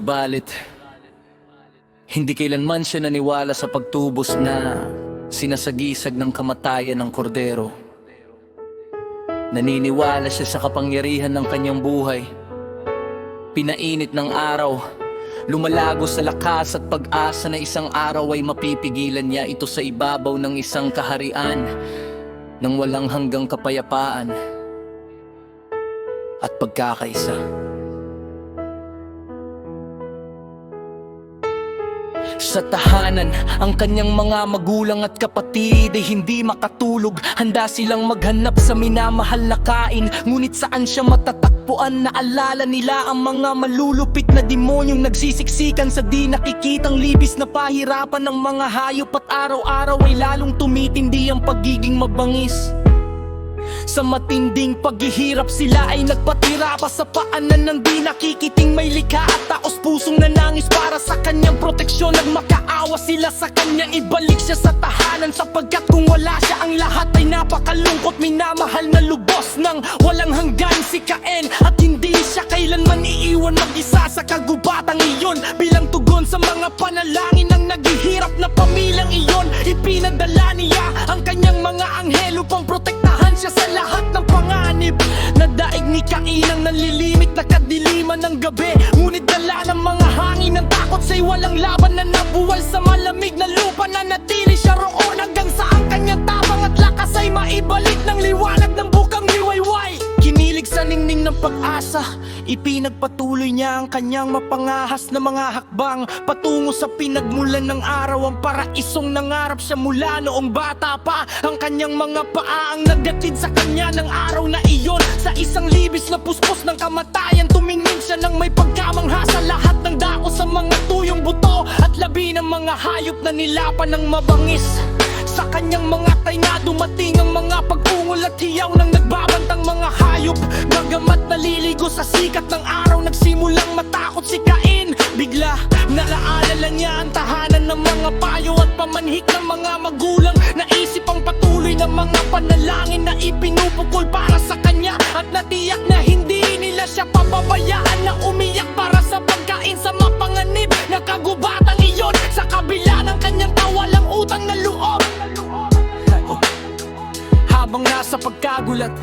Subalit, hindi kailanman siya naniwala sa pagtubos na sinasagisag ng kamatayan ng kordero. Naniniwala siya sa kapangyarihan ng kanyang buhay. Pinainit ng araw, lumalago sa lakas at pag-asa na isang araw ay mapipigilan niya ito sa ibabaw ng isang kaharian ng walang hanggang kapayapaan at pagkakaisa. Sa tahanan, ang kanyang mga magulang at kapatid ay hindi makatulog. Handa silang maghanap sa minamahal na kain. Ngunit saan siya matatagpuan? Naalala nila ang mga malulupit na demonyong nagsisiksikan sa di nakikitang libis na pahirapan ng mga hayop. At araw-araw ay lalong tumitindi ang pagiging mabangis. Sa matinding paghihirap sila ay nagpatira pa sa paanan ng di nakikiting may likha at taos pusong nanangis para sa kanyang proteksyon. Nagmakaawa sila sa kanya, ibalik siya sa tahanan, sapagkat kung wala siya ang lahat ay napakalungkot. Minamahal na lubos ng walang hanggan si Cain, at hindi siya kailanman iiwan mag-isa sa kagubatang iyon. Bilang tugon sa mga panalangin ng naghihirap na pamilyang iyon, ipinadala niya ang kanyang mga anghel upang protektahan siya sa lahat ng panganib. Nadaig ni Cain ang nalilimit na kadiliman ng gabi, ngunit dala ng mga hangin ng takot sa'y walang laban na nabuwal sa malamig na lupa. Nanatili siya roon hanggang sa ang kanyang tapang at lakas ay maibalik ng liwanag ng bukang liwayway. Kinilig sa ningning ng pag-asa, ipinagpatuloy niya ang kanyang mapangahas na mga hakbang patungo sa pinagmulan ng araw. Ang paraisong nangarap siya mula noong bata pa. Ang kanyang mga paa ang nagdatid sa kanya ng araw na iyon. Sa isang libis na puspos ng kamatayan, tumingin siya ng may pagkamangha sa lahat ng dako, sa mga tuyong buto at labi ng mga hayop na nilapan ng mabangis. Sa kanyang mga tainga dumating ang mga pag-ungol at hiyaw ng nagbabantang mga hayop. Bagamat naliligo sa sikat ng araw, nagsimulang matakot si Cain. Bigla naalala niya ang tahanan ng mga payo at pamanhik ng mga magulang. Naisip ang patuloy ng mga panalangin na ipinupukol para sa kanya, at natiyak na hindi nila siya pababayaan na umiyak para sa pagkain sa mapanganib na kagubatan iyon. Sa kabila ng kanyang kawalang utang na loob, habang nasa pagkagulat,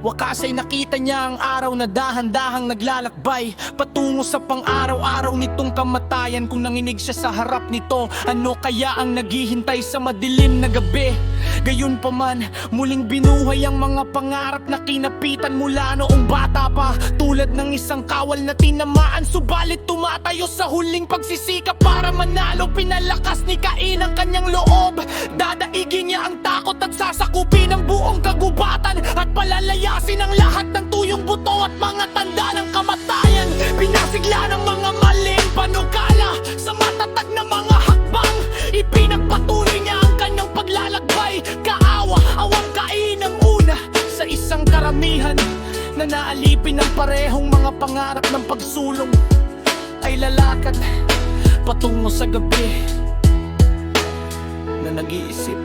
wakas ay nakita niya ang araw na dahan-dahang naglalakbay patungo sa pang-araw-araw nitong kamatayan. Kung nanginig siya sa harap nito, ano kaya ang naghihintay sa madilim na gabi? Gayunpaman, muling binuhay ang mga pangarap na kinapitan mula noong bata pa. Tulad ng isang kawal na tinamaan, subalit tumatayo sa huling pagsisikap para manalo. Pinalakas ni Cain ang kanyang loob, dadaigin niya ang takot at sasakupin ang buong kagubatan, at palalayasin ang lahat ng tuyong buto at mga tanda ng kamatayan. Pinasigla ng mga maling panukala sa matatag na mga hakbang, ipinagpatuloy niya ang kanyang paglalakbay. Kaawa, awang Cain ang una sa isang karamihan na naalipin ng parehong mga pangarap ng pagsulong, ay lalakad patungo sa gabi na nag-iisip.